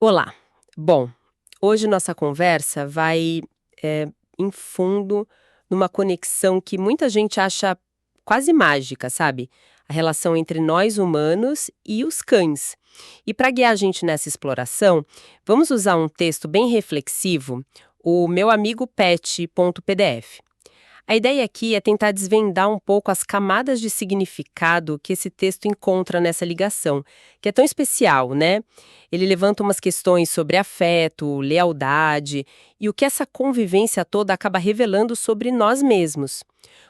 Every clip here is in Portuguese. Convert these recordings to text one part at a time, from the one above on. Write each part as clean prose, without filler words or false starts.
Olá. Bom, hoje nossa conversa vai em fundo numa conexão que muita gente acha quase mágica, sabe? A relação entre nós humanos e os cães. E para guiar a gente nessa exploração, vamos usar um texto bem reflexivo, o meu amigo pet.pdf. A ideia aqui é tentar desvendar um pouco as camadas de significado que esse texto encontra nessa ligação, que é tão especial, né? Ele levanta umas questões sobre afeto, lealdade e o que essa convivência toda acaba revelando sobre nós mesmos.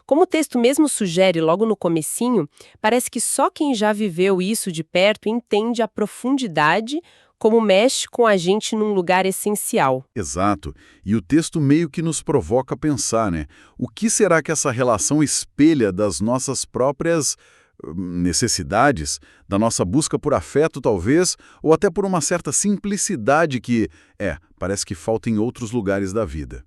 Como o texto mesmo sugere logo no comecinho, parece que só quem já viveu isso de perto entende a profundidade como mexe com a gente num lugar essencial. Exato. E o texto meio que nos provoca a pensar, né? O que será que essa relação espelha das nossas próprias necessidades, da nossa busca por afeto, talvez, ou até por uma certa simplicidade que, parece que falta em outros lugares da vida.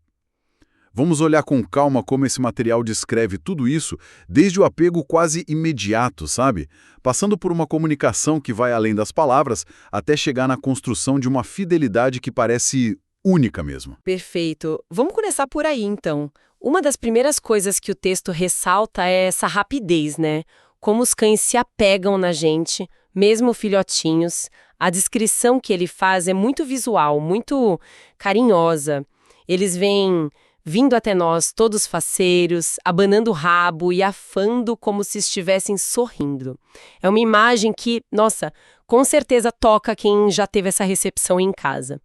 Vamos olhar com calma como esse material descreve tudo isso, desde o apego quase imediato, sabe? Passando por uma comunicação que vai além das palavras, até chegar na construção de uma fidelidade que parece única mesmo. Perfeito. Vamos começar por aí, então. Uma das primeiras coisas que o texto ressalta é essa rapidez, né? Como os cães se apegam na gente, mesmo filhotinhos. A descrição que ele faz é muito visual, muito carinhosa. Eles vêm vindo até nós todos faceiros, abanando o rabo e afando como se estivessem sorrindo. É uma imagem que, nossa, com certeza toca quem já teve essa recepção em casa.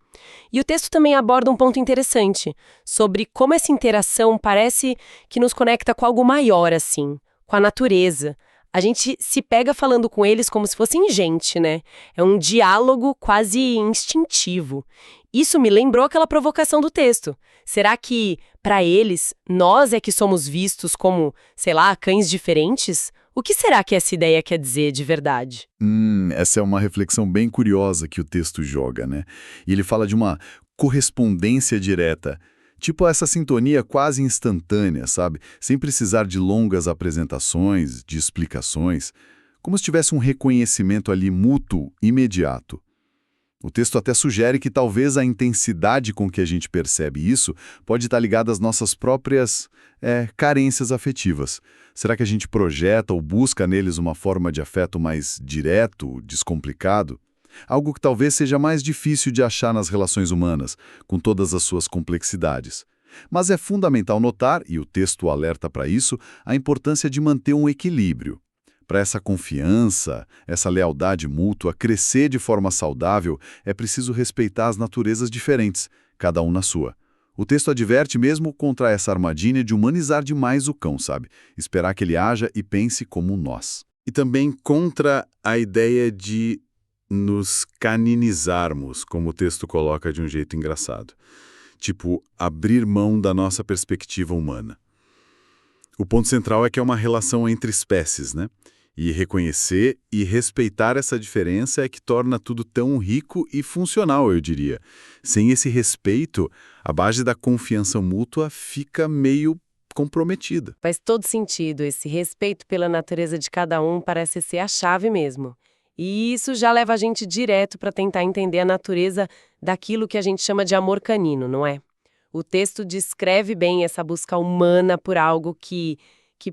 E o texto também aborda um ponto interessante, sobre como essa interação parece que nos conecta com algo maior, assim, com a natureza. A gente se pega falando com eles como se fossem gente, né? É um diálogo quase instintivo. Isso me lembrou aquela provocação do texto. Será que, para eles, nós é que somos vistos como, sei lá, cães diferentes? O que será que essa ideia quer dizer de verdade? Essa é uma reflexão bem curiosa que o texto joga, né? E ele fala de uma correspondência direta, tipo essa sintonia quase instantânea, sabe? Sem precisar de longas apresentações, de explicações, como se tivesse um reconhecimento ali mútuo, imediato. O texto até sugere que talvez a intensidade com que a gente percebe isso pode estar ligada às nossas próprias carências afetivas. Será que a gente projeta ou busca neles uma forma de afeto mais direto, descomplicado? Algo que talvez seja mais difícil de achar nas relações humanas, com todas as suas complexidades. Mas é fundamental notar, e o texto alerta para isso, a importância de manter um equilíbrio. Para essa confiança, essa lealdade mútua crescer de forma saudável, é preciso respeitar as naturezas diferentes, cada um na sua. O texto adverte mesmo contra essa armadilha de humanizar demais o cão, sabe? Esperar que ele haja e pense como nós. E também contra a ideia de nos caninizarmos, como o texto coloca de um jeito engraçado. Tipo, abrir mão da nossa perspectiva humana. O ponto central é que é uma relação entre espécies, né? E reconhecer e respeitar essa diferença é que torna tudo tão rico e funcional, eu diria. Sem esse respeito, a base da confiança mútua fica meio comprometida. Faz todo sentido. Esse respeito pela natureza de cada um parece ser a chave mesmo. E isso já leva a gente direto para tentar entender a natureza daquilo que a gente chama de amor canino, não é? O texto descreve bem essa busca humana por algo que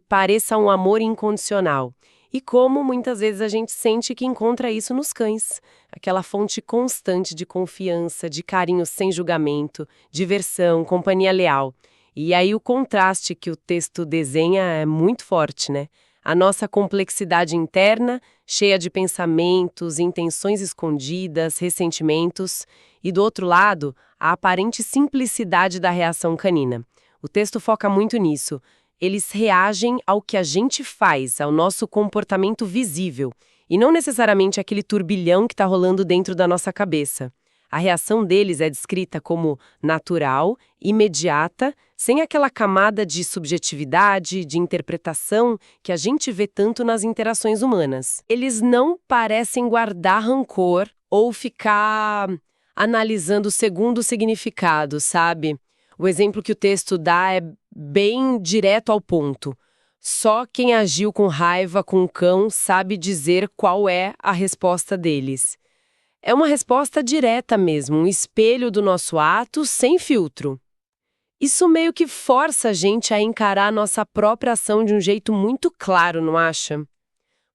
pareça um amor incondicional. E como muitas vezes a gente sente que encontra isso nos cães. Aquela fonte constante de confiança, de carinho sem julgamento, diversão, companhia leal. E aí o contraste que o texto desenha é muito forte, né? A nossa complexidade interna, cheia de pensamentos, intenções escondidas, ressentimentos, e do outro lado, a aparente simplicidade da reação canina. O texto foca muito nisso. Eles reagem ao que a gente faz, ao nosso comportamento visível, e não necessariamente aquele turbilhão que está rolando dentro da nossa cabeça. A reação deles é descrita como natural, imediata, sem aquela camada de subjetividade, de interpretação que a gente vê tanto nas interações humanas. Eles não parecem guardar rancor ou ficar analisando segundo o significado, sabe? O exemplo que o texto dá é bem direto ao ponto. Só quem agiu com raiva com o cão sabe dizer qual é a resposta deles. É uma resposta direta mesmo, um espelho do nosso ato sem filtro. Isso meio que força a gente a encarar a nossa própria ação de um jeito muito claro, não acha?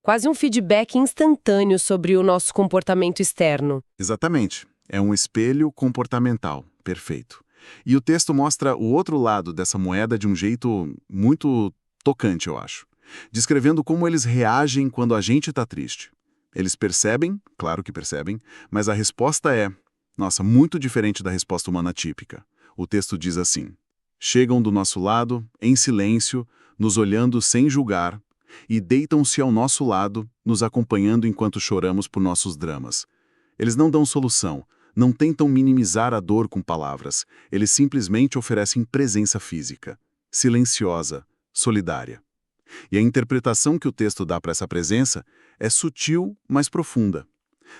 Quase um feedback instantâneo sobre o nosso comportamento externo. Exatamente. É um espelho comportamental. Perfeito. E o texto mostra o outro lado dessa moeda de um jeito muito tocante, eu acho. Descrevendo como eles reagem quando a gente está triste. Eles percebem, claro que percebem, mas a resposta é, nossa, muito diferente da resposta humana típica. O texto diz assim: chegam do nosso lado, em silêncio, nos olhando sem julgar, e deitam-se ao nosso lado, nos acompanhando enquanto choramos por nossos dramas. Eles não dão solução, não tentam minimizar a dor com palavras, eles simplesmente oferecem presença física, silenciosa, solidária. E a interpretação que o texto dá para essa presença é sutil, mas profunda.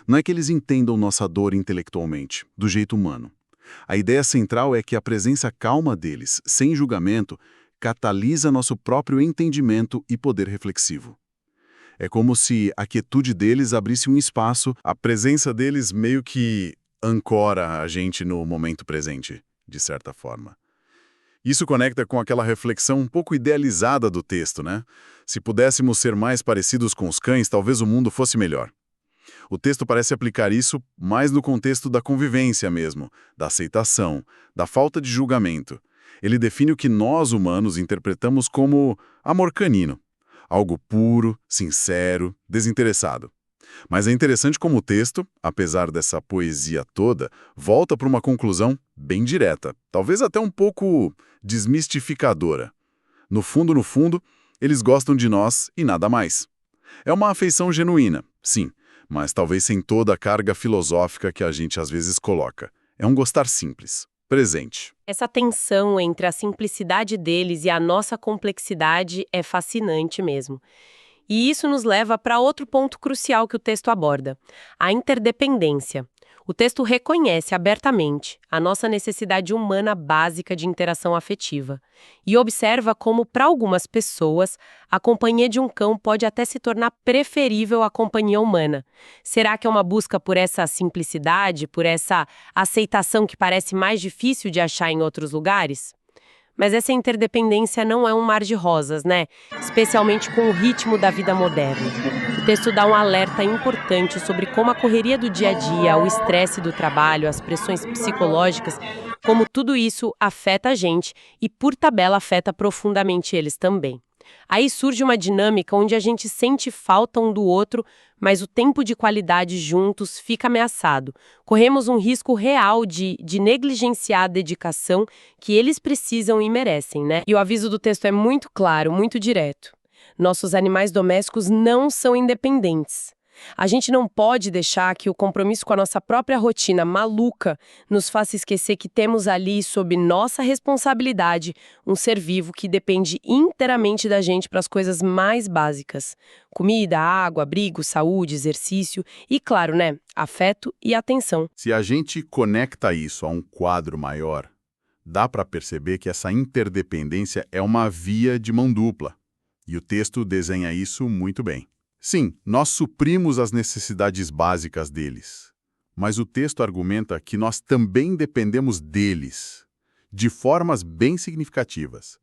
Não é que eles entendam nossa dor intelectualmente, do jeito humano. A ideia central é que a presença calma deles, sem julgamento, catalisa nosso próprio entendimento e poder reflexivo. É como se a quietude deles abrisse um espaço, a presença deles meio que ancora a gente no momento presente, de certa forma. Isso conecta com aquela reflexão um pouco idealizada do texto, né? Se pudéssemos ser mais parecidos com os cães, talvez o mundo fosse melhor. O texto parece aplicar isso mais no contexto da convivência mesmo, da aceitação, da falta de julgamento. Ele define o que nós, humanos, interpretamos como amor canino. Algo puro, sincero, desinteressado. Mas é interessante como o texto, apesar dessa poesia toda, volta para uma conclusão bem direta, talvez até um pouco desmistificadora. No fundo, eles gostam de nós e nada mais. É uma afeição genuína, sim, mas talvez sem toda a carga filosófica que a gente às vezes coloca. É um gostar simples, presente. Essa tensão entre a simplicidade deles e a nossa complexidade é fascinante mesmo. E isso nos leva para outro ponto crucial que o texto aborda: a interdependência. O texto reconhece abertamente a nossa necessidade humana básica de interação afetiva e observa como, para algumas pessoas, a companhia de um cão pode até se tornar preferível à companhia humana. Será que é uma busca por essa simplicidade, por essa aceitação que parece mais difícil de achar em outros lugares? Mas essa interdependência não é um mar de rosas, né? Especialmente com o ritmo da vida moderna. O texto dá um alerta importante sobre como a correria do dia a dia, o estresse do trabalho, as pressões psicológicas, como tudo isso afeta a gente e, por tabela, afeta profundamente eles também. Aí surge uma dinâmica onde a gente sente falta um do outro, mas o tempo de qualidade juntos fica ameaçado. Corremos um risco real de negligenciar a dedicação que eles precisam e merecem, né? E o aviso do texto é muito claro, muito direto. Nossos animais domésticos não são independentes. A gente não pode deixar que o compromisso com a nossa própria rotina maluca nos faça esquecer que temos ali, sob nossa responsabilidade, um ser vivo que depende inteiramente da gente para as coisas mais básicas. Comida, água, abrigo, saúde, exercício e, claro, né, afeto e atenção. Se a gente conecta isso a um quadro maior, dá para perceber que essa interdependência é uma via de mão dupla. E o texto desenha isso muito bem. Sim, nós suprimos as necessidades básicas deles, mas o texto argumenta que nós também dependemos deles, de formas bem significativas.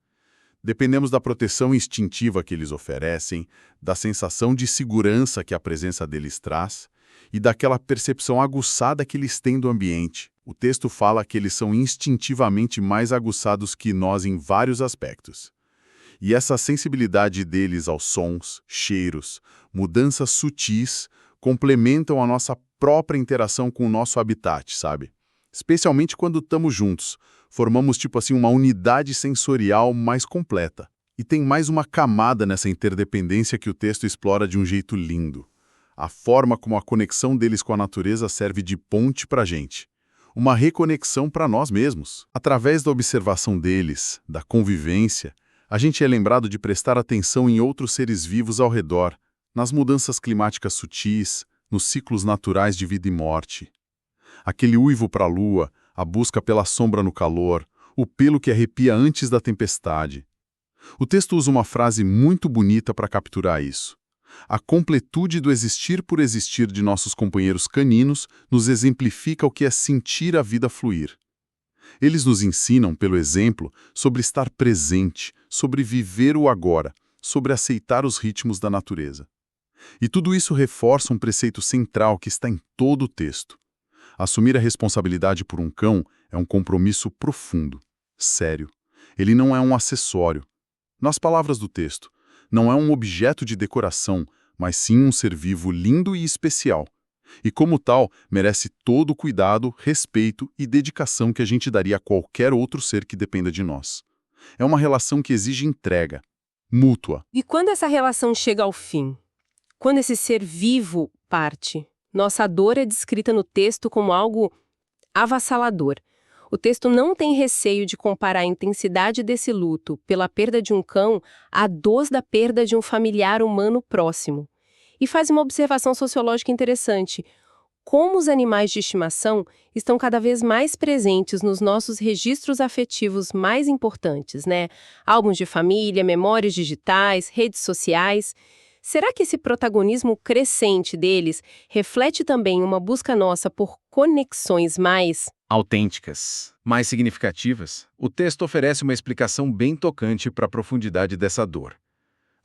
Dependemos da proteção instintiva que eles oferecem, da sensação de segurança que a presença deles traz e daquela percepção aguçada que eles têm do ambiente. O texto fala que eles são instintivamente mais aguçados que nós em vários aspectos. E essa sensibilidade deles aos sons, cheiros, mudanças sutis, complementam a nossa própria interação com o nosso habitat, sabe? Especialmente quando estamos juntos, formamos tipo assim uma unidade sensorial mais completa. E tem mais uma camada nessa interdependência que o texto explora de um jeito lindo. A forma como a conexão deles com a natureza serve de ponte para a gente. Uma reconexão para nós mesmos. Através da observação deles, da convivência, a gente é lembrado de prestar atenção em outros seres vivos ao redor, nas mudanças climáticas sutis, nos ciclos naturais de vida e morte. Aquele uivo para a lua, a busca pela sombra no calor, o pelo que arrepia antes da tempestade. O texto usa uma frase muito bonita para capturar isso. A completude do existir por existir de nossos companheiros caninos nos exemplifica o que é sentir a vida fluir. Eles nos ensinam, pelo exemplo, sobre estar presente, sobre viver o agora, sobre aceitar os ritmos da natureza. E tudo isso reforça um preceito central que está em todo o texto. Assumir a responsabilidade por um cão é um compromisso profundo, sério. Ele não é um acessório. Nas palavras do texto, não é um objeto de decoração, mas sim um ser vivo lindo e especial. E como tal, merece todo o cuidado, respeito e dedicação que a gente daria a qualquer outro ser que dependa de nós. É uma relação que exige entrega, mútua. E quando essa relação chega ao fim? Quando esse ser vivo parte? Nossa dor é descrita no texto como algo avassalador. O texto não tem receio de comparar a intensidade desse luto pela perda de um cão à dor da perda de um familiar humano próximo. E faz uma observação sociológica interessante. Como os animais de estimação estão cada vez mais presentes nos nossos registros afetivos mais importantes, né? Álbuns de família, memórias digitais, redes sociais. Será que esse protagonismo crescente deles reflete também uma busca nossa por conexões mais autênticas, mais significativas? O texto oferece uma explicação bem tocante para a profundidade dessa dor.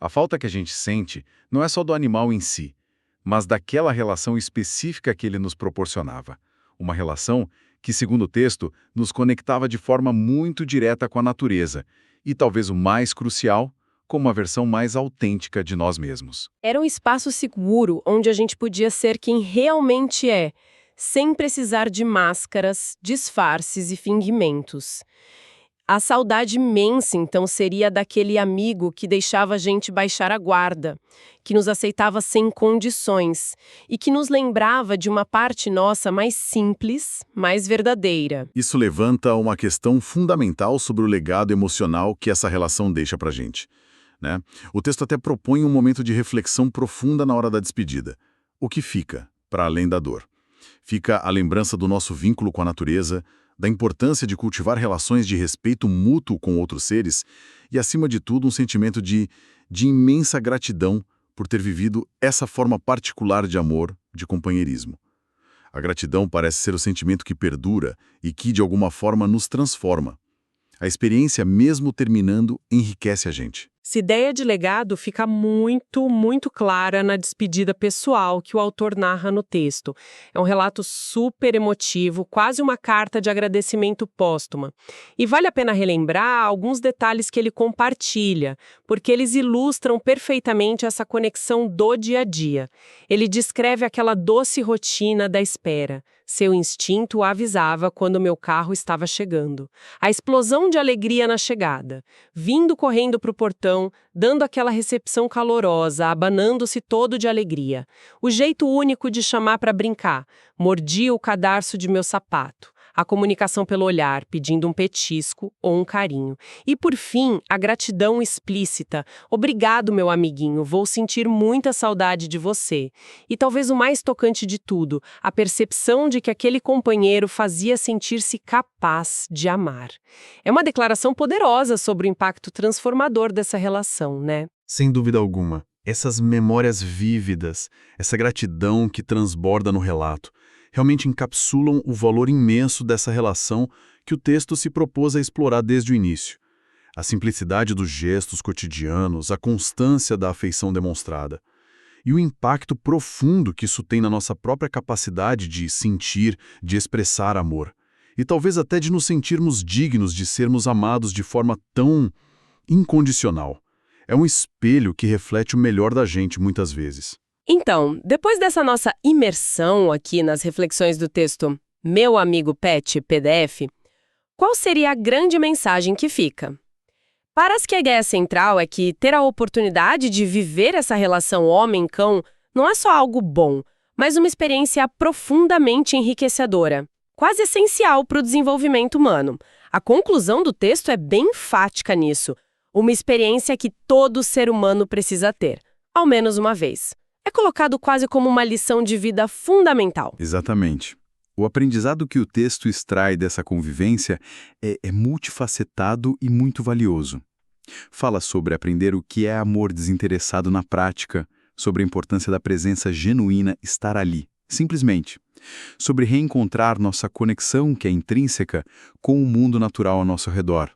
A falta que a gente sente não é só do animal em si, mas daquela relação específica que ele nos proporcionava. Uma relação que, segundo o texto, nos conectava de forma muito direta com a natureza e, talvez o mais crucial, com uma versão mais autêntica de nós mesmos. Era um espaço seguro onde a gente podia ser quem realmente é, sem precisar de máscaras, disfarces e fingimentos. A saudade imensa, então, seria daquele amigo que deixava a gente baixar a guarda, que nos aceitava sem condições e que nos lembrava de uma parte nossa mais simples, mais verdadeira. Isso levanta uma questão fundamental sobre o legado emocional que essa relação deixa pra gente, né? O texto até propõe um momento de reflexão profunda na hora da despedida. O que fica, para além da dor? Fica a lembrança do nosso vínculo com a natureza, da importância de cultivar relações de respeito mútuo com outros seres e, acima de tudo, um sentimento de imensa gratidão por ter vivido essa forma particular de amor, de companheirismo. A gratidão parece ser o sentimento que perdura e que, de alguma forma, nos transforma. A experiência, mesmo terminando, enriquece a gente. Essa ideia de legado fica muito, muito clara na despedida pessoal que o autor narra no texto. É um relato super emotivo, quase uma carta de agradecimento póstuma. E vale a pena relembrar alguns detalhes que ele compartilha, porque eles ilustram perfeitamente essa conexão do dia a dia. Ele descreve aquela doce rotina da espera. Seu instinto o avisava quando meu carro estava chegando. A explosão de alegria na chegada. Vindo correndo para o portão, dando aquela recepção calorosa, abanando-se todo de alegria. O jeito único de chamar para brincar. Mordia o cadarço de meu sapato. A comunicação pelo olhar, pedindo um petisco ou um carinho. E, por fim, a gratidão explícita. Obrigado, meu amiguinho, vou sentir muita saudade de você. E talvez o mais tocante de tudo, a percepção de que aquele companheiro fazia sentir-se capaz de amar. É uma declaração poderosa sobre o impacto transformador dessa relação, né? Sem dúvida alguma. Essas memórias vívidas, essa gratidão que transborda no relato, realmente encapsulam o valor imenso dessa relação que o texto se propôs a explorar desde o início. A simplicidade dos gestos cotidianos, a constância da afeição demonstrada. E o impacto profundo que isso tem na nossa própria capacidade de sentir, de expressar amor. E talvez até de nos sentirmos dignos de sermos amados de forma tão incondicional. É um espelho que reflete o melhor da gente muitas vezes. Então, depois dessa nossa imersão aqui nas reflexões do texto Meu Amigo Pet, PDF, qual seria a grande mensagem que fica? Parece que a ideia central é que ter a oportunidade de viver essa relação homem-cão não é só algo bom, mas uma experiência profundamente enriquecedora, quase essencial para o desenvolvimento humano. A conclusão do texto é bem enfática nisso, uma experiência que todo ser humano precisa ter, ao menos uma vez. É colocado quase como uma lição de vida fundamental. Exatamente. O aprendizado que o texto extrai dessa convivência é multifacetado e muito valioso. Fala sobre aprender o que é amor desinteressado na prática, sobre a importância da presença genuína estar ali, simplesmente. Sobre reencontrar nossa conexão, que é intrínseca, com o mundo natural ao nosso redor.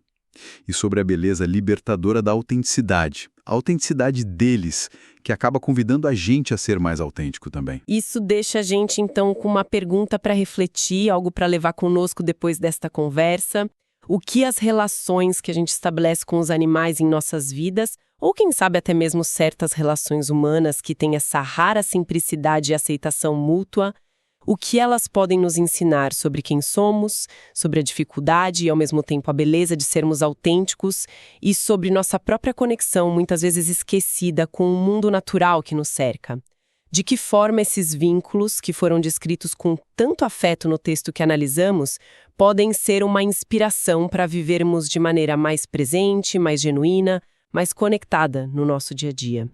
E sobre a beleza libertadora da autenticidade. A autenticidade deles, que acaba convidando a gente a ser mais autêntico também. Isso deixa a gente, então, com uma pergunta para refletir, algo para levar conosco depois desta conversa. O que as relações que a gente estabelece com os animais em nossas vidas, ou quem sabe até mesmo certas relações humanas que têm essa rara simplicidade e aceitação mútua, o que elas podem nos ensinar sobre quem somos, sobre a dificuldade e ao mesmo tempo a beleza de sermos autênticos e sobre nossa própria conexão, muitas vezes esquecida, com o mundo natural que nos cerca. De que forma esses vínculos, que foram descritos com tanto afeto no texto que analisamos, podem ser uma inspiração para vivermos de maneira mais presente, mais genuína, mais conectada no nosso dia a dia.